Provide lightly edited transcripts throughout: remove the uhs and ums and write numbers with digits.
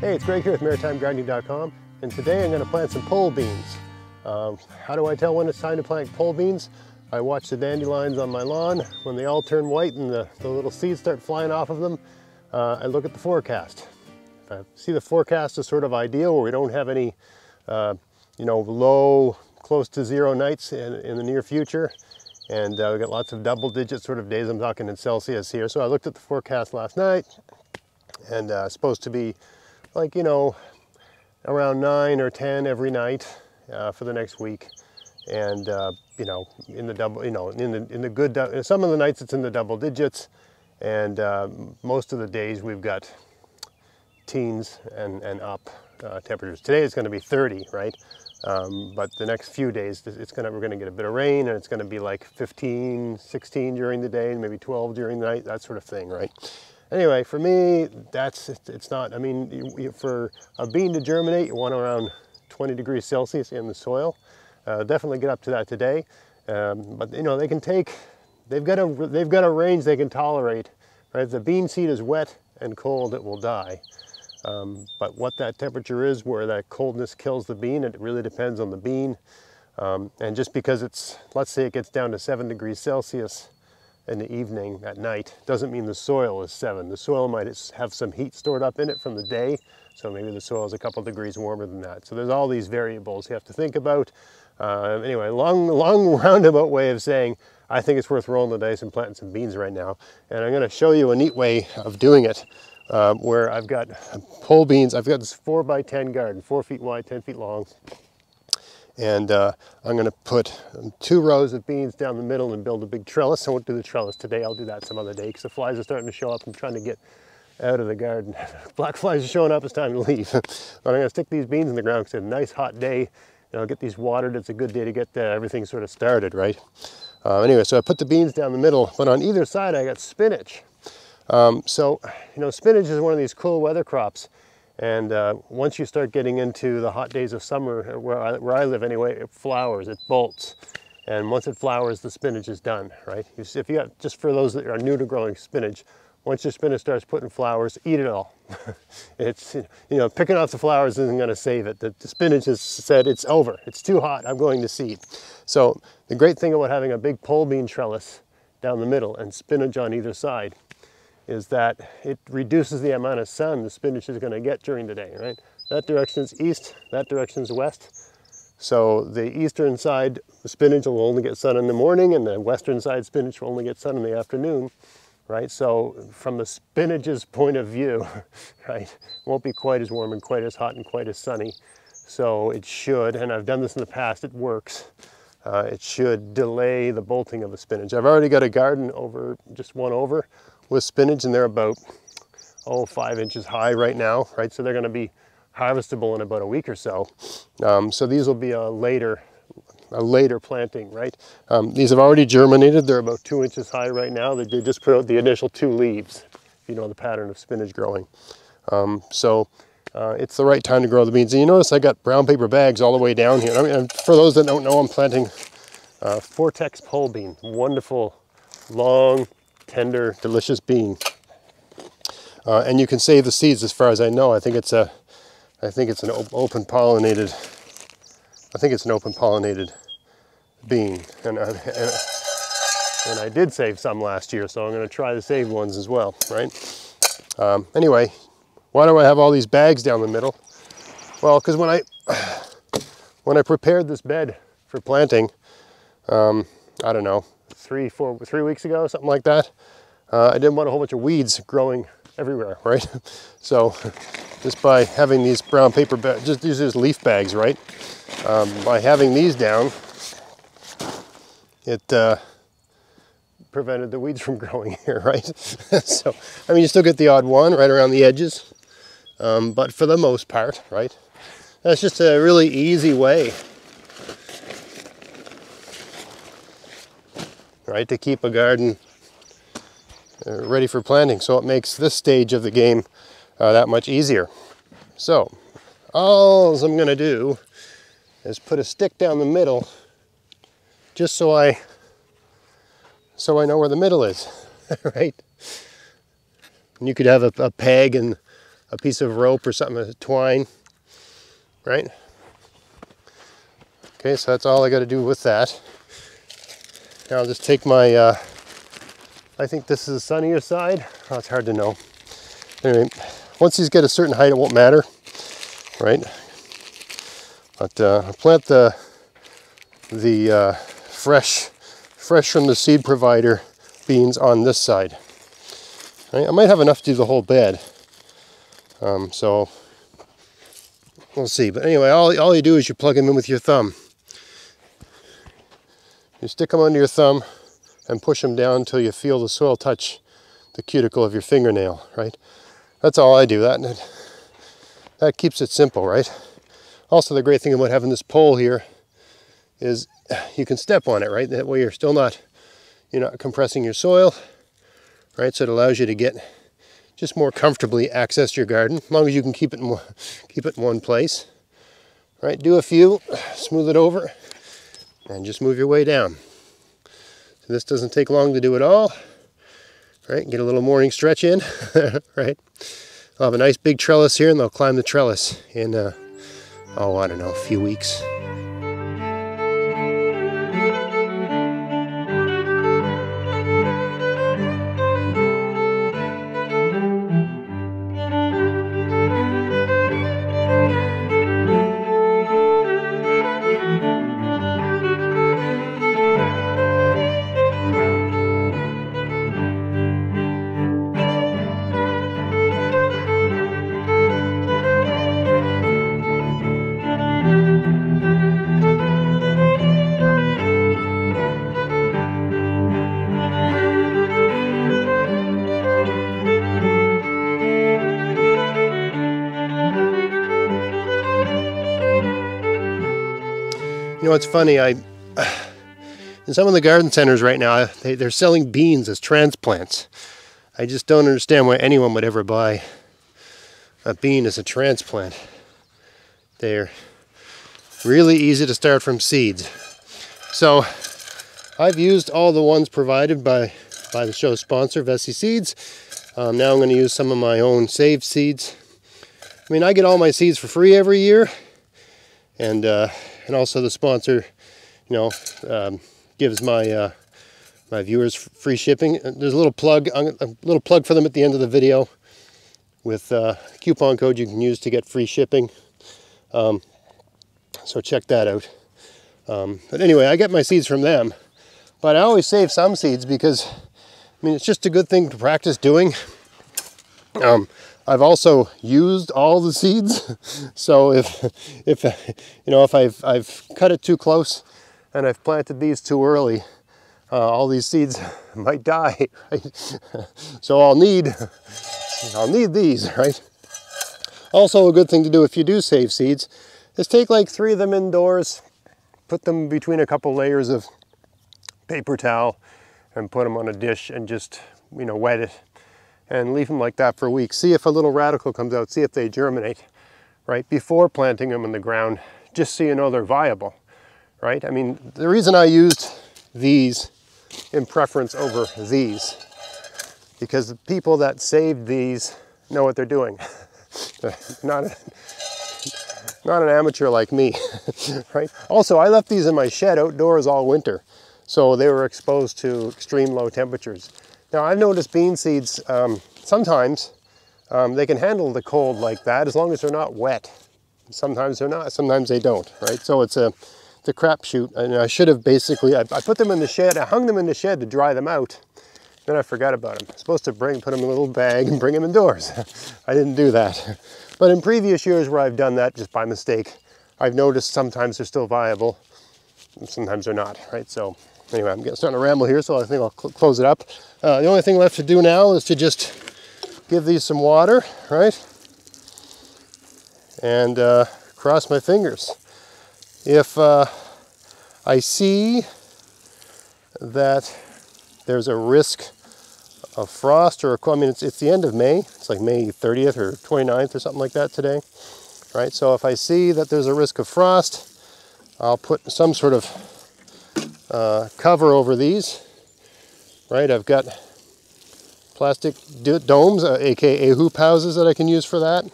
Hey, it's Greg here with MaritimeGardening.com, and today I'm going to plant some pole beans. How do I tell when it's time to plant pole beans? I watch the dandelions on my lawn. When they all turn white and the little seeds start flying off of them, I look at the forecast. If I see the forecast is sort of ideal, where we don't have any low, close to zero nights in the near future, and we got lots of double-digit sort of days. I'm talking in Celsius here. So I looked at the forecast last night, and it's supposed to be like, around 9 or 10 every night for the next week. And, in the double, in the good, some of the nights it's in the double digits. And most of the days we've got teens and up temperatures. Today it's going to be 30, right? But the next few days we're going to get a bit of rain, and it's going to be like 15, 16 during the day, and maybe 12 during the night, that sort of thing, right? Anyway, for me, it's not, for a bean to germinate, you want around 20 degrees Celsius in the soil. Definitely get up to that today. But they've got a range they can tolerate, right? If the bean seed is wet and cold, it will die. But what that temperature is, where that coldness kills the bean, it really depends on the bean. And just because let's say it gets down to 7 degrees Celsius in the evening, at night, doesn't mean the soil is 7. The soil might have some heat stored up in it from the day, so maybe the soil is a couple degrees warmer than that. So there's all these variables you have to think about. Anyway, long roundabout way of saying, I think it's worth rolling the dice and planting some beans right now. And I'm going to show you a neat way of doing it, where I've got pole beans. I've got this 4x10 garden, 4 feet wide, 10 feet long. And I'm going to put 2 rows of beans down the middle and build a big trellis. I won't do the trellis today. I'll do that some other day, because the flies are starting to show up. I'm trying to get out of the garden. Black flies are showing up. It's time to leave. But I'm going to stick these beans in the ground because it's a nice hot day. I'll get these watered. It's a good day to get everything sort of started, right? Anyway, so I put the beans down the middle, but on either side I got spinach. Spinach is one of these cool weather crops. And once you start getting into the hot days of summer, where I live anyway, it flowers, it bolts. And once it flowers, the spinach is done, right? If you got, just for those that are new to growing spinach, once your spinach starts putting flowers, eat it all. It's, picking off the flowers isn't going to save it. The spinach has said, it's over, it's too hot, I'm going to seed. So the great thing about having a big pole bean trellis down the middle and spinach on either side is that it reduces the amount of sun the spinach is going to get during the day, right? That direction is east, that direction is west. So the eastern side, the spinach will only get sun in the morning, and the western side spinach will only get sun in the afternoon, right? So from the spinach's point of view, right, it won't be quite as warm and quite as hot and quite as sunny. So it should, and I've done this in the past, it works. It should delay the bolting of the spinach. I've already got a garden just one over with spinach, and they're about 5 inches high right now, right? So they're going to be harvestable in about a week or so. So these will be a later planting, right? These have already germinated. They're about 2 inches high right now. They just put out the initial 2 leaves, if you know the pattern of spinach growing. It's the right time to grow the beans. And you notice I got brown paper bags all the way down here. For those that don't know, I'm planting Vortex pole bean. Wonderful, long, tender, delicious bean. And you can save the seeds, as far as I know. I think it's an open pollinated bean. And I did save some last year, so I'm going to try the saved ones as well, right? Anyway, why do I have all these bags down the middle? Well, because when I prepared this bed for planting, I don't know, 3 weeks ago, something like that, I didn't want a whole bunch of weeds growing everywhere, right? So just by having these brown paper bags, just these are leaf bags, right? By having these down, it prevented the weeds from growing here, right? So, you still get the odd one right around the edges, but for the most part, right? That's just a really easy way, right, to keep a garden ready for planting. So it makes this stage of the game that much easier. So all I'm going to do is put a stick down the middle, just so I know where the middle is, right? And you could have a peg and a piece of rope or something, a twine, right? Okay, so that's all I got to do with that. Now I'll just take my, I think this is the sunnier side. Oh, it's hard to know. Anyway, once these get a certain height, it won't matter, right? But I'll plant the fresh from the seed provider beans on this side. Right? I might have enough to do the whole bed. So we'll see. But anyway, all you do is you plug them in with your thumb. You stick them under your thumb and push them down until you feel the soil touch the cuticle of your fingernail, right? That's all I do. That keeps it simple, right? Also, the great thing about having this pole here is you can step on it, right? That way you're not compressing your soil, right? So it allows you to get just more comfortably access your garden, as long as you can keep it in one place, right? Do a few, smooth it over, and just move your way down. So this doesn't take long to do it all, right? Get a little morning stretch in, right? I'll have a nice big trellis here, and they'll climb the trellis in, I don't know, a few weeks. You know, it's funny, in some of the garden centers right now, they're selling beans as transplants. I just don't understand why anyone would ever buy a bean as a transplant. They're really easy to start from seeds. So I've used all the ones provided by the show's sponsor, Vessi Seeds. Now I'm going to use some of my own saved seeds. I mean, I get all my seeds for free every year, and also the sponsor, gives my my viewers free shipping. There's a little plug for them at the end of the video with a coupon code you can use to get free shipping. So check that out. But anyway, I get my seeds from them, but I always save some seeds because, I mean, it's just a good thing to practice doing. I've also used all the seeds, so if I've cut it too close and I've planted these too early, all these seeds might die, right? So I'll need these, right? Also, a good thing to do if you do save seeds is take like 3 of them indoors, put them between a couple layers of paper towel, and put them on a dish and just wet it. And leave them like that for a week. See if a little radical comes out, see if they germinate, right? Before planting them in the ground, just so you know they're viable, right? I mean, the reason I used these in preference over these, because the people that saved these know what they're doing. Not an amateur like me, right? Also, I left these in my shed outdoors all winter, so they were exposed to extreme low temperatures. Now, I've noticed bean seeds, sometimes they can handle the cold like that as long as they're not wet. Sometimes they're not, sometimes they don't, right? So it's a crapshoot, and I should have basically, I put them in the shed, I hung them in the shed to dry them out, then I forgot about them. I was supposed to put them in a little bag and bring them indoors. I didn't do that. But in previous years where I've done that just by mistake, I've noticed sometimes they're still viable, and sometimes they're not, right? So anyway, I'm starting to ramble here, so I think I'll close it up. The only thing left to do now is to just give these some water, right? And cross my fingers. If I see that there's a risk of frost, or I mean, it's the end of May. It's like May 30th or 29th or something like that today, right? So if I see that there's a risk of frost, I'll put some sort of cover over these, right? I've got plastic domes, aka hoop houses that I can use for that.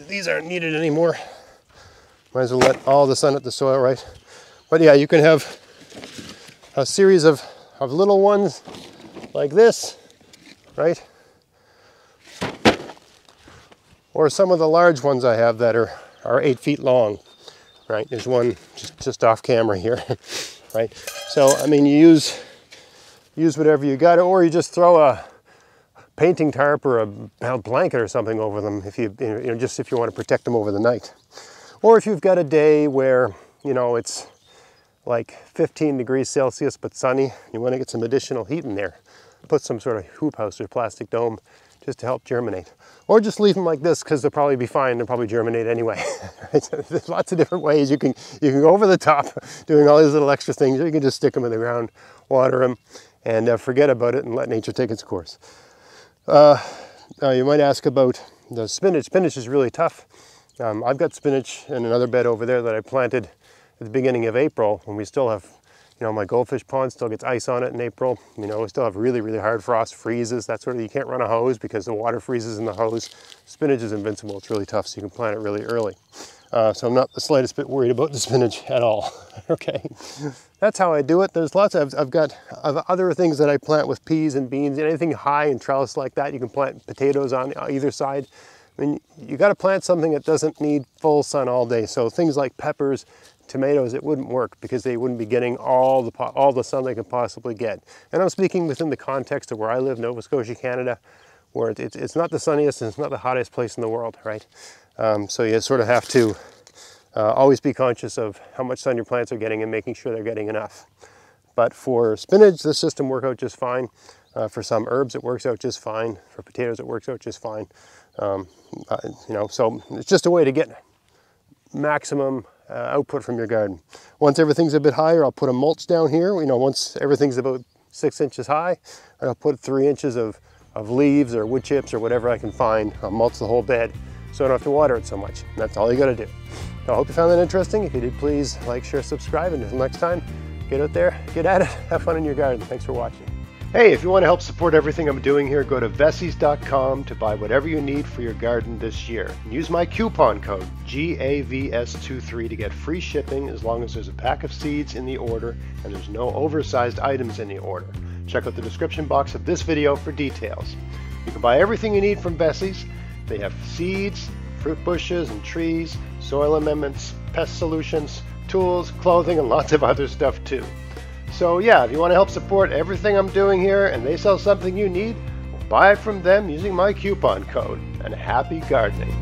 These aren't needed anymore. Might as well let all the sun hit the soil, right? But yeah, you can have a series of little ones like this, right? Or some of the large ones I have that are 8 feet long, right? There's one just off camera here, right? So, I mean, you use whatever you got, or you just throw a painting tarp or a blanket or something over them if just if you want to protect them over the night. Or if you've got a day where, it's like 15 degrees Celsius but sunny, you want to get some additional heat in there, put some sort of hoop house or plastic dome just to help germinate. Or just leave them like this because they'll probably be fine, they'll probably germinate anyway. There's lots of different ways you can go over the top doing all these little extra things, or you can just stick them in the ground, water them, and forget about it and let nature take its course. You might ask about the spinach. Spinach is really tough. I've got spinach in another bed over there that I planted at the beginning of April when we still have, my goldfish pond still gets ice on it in April. We still have really, really hard frost, freezes, that sort of, you can't run a hose because the water freezes in the hose. Spinach is invincible, it's really tough, so you can plant it really early. So I'm not the slightest bit worried about the spinach at all, okay? That's how I do it. There's lots of, I've got other things that I plant with peas and beans, and anything high and trellis like that. You can plant potatoes on either side. I mean, you got to plant something that doesn't need full sun all day. So things like peppers, tomatoes, it wouldn't work because they wouldn't be getting all the sun they can possibly get. And I'm speaking within the context of where I live, Nova Scotia, Canada, where it's not the sunniest and it's not the hottest place in the world, right? So you sort of have to always be conscious of how much sun your plants are getting and making sure they're getting enough. But for spinach, this system works out just fine. For some herbs, it works out just fine. For potatoes, it works out just fine. So it's just a way to get maximum output from your garden. Once everything's a bit higher, I'll put a mulch down here. Once everything's about 6 inches high, I'll put 3 inches of leaves or wood chips or whatever I can find. I'll mulch the whole bed so I don't have to water it so much. That's all you got to do. So I hope you found that interesting. If you did, please like, share, subscribe, and until next time, get out there, get at it, have fun in your garden. Thanks for watching. Hey, if you want to help support everything I'm doing here, go to Vessies.com to buy whatever you need for your garden this year. And use my coupon code GAVS23 to get free shipping as long as there's a pack of seeds in the order and there's no oversized items in the order. Check out the description box of this video for details. You can buy everything you need from Vessies. They have seeds, fruit bushes and trees, soil amendments, pest solutions, tools, clothing, and lots of other stuff too. So yeah, if you want to help support everything I'm doing here and they sell something you need, buy it from them using my coupon code, and happy gardening.